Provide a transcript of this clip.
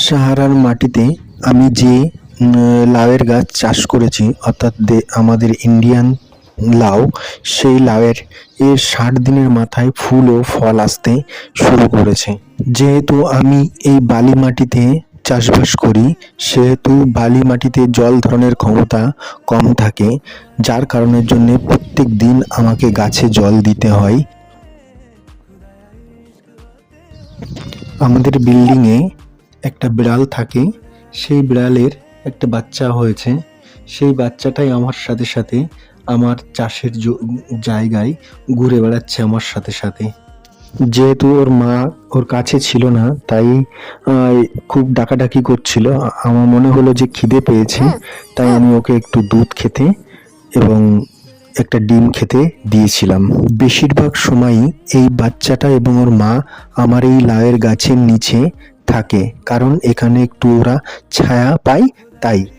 সাহারার মাটিতে আমি যে লাউয়ের গাছ চাষ করেছি, অর্থাৎ আমাদের ইন্ডিয়ান লাউ, সেই লাউয়ের 60 দিনের মাথায় ফুল ও ফল আসতে শুরু করেছে। যেহেতু আমি এই বালি মাটিতে চাষবাস করি, সেহেতু বালি মাটিতে জল ধারণের ক্ষমতা কম থাকে, যার কারণের জন্যে প্রত্যেক দিন আমাকে গাছে জল দিতে হয়। আমাদের বিল্ডিংয়ে একটা বিড়াল থাকে, সেই বিড়ালের একটা বাচ্চা হয়েছে। সেই বাচ্চাটাই আমার সাথে সাথে আমার চাষের জায়গায় ঘুরে বেড়াচ্ছে আমার সাথে সাথে। যেহেতু ওর মা ওর কাছে ছিল না, তাই খুব ডাকাডাকি করছিল। আমার মনে হলো যে খিদে পেয়েছে, তাই আমি ওকে একটু দুধ খেতে এবং একটা ডিম খেতে দিয়েছিলাম। বেশিরভাগ সময়ই এই বাচ্চাটা এবং ওর মা আমার এই লাউয়ের গাছের নিচে থাকে, কারণ এখানে একটু ওরা ছায়া পায়, তাই।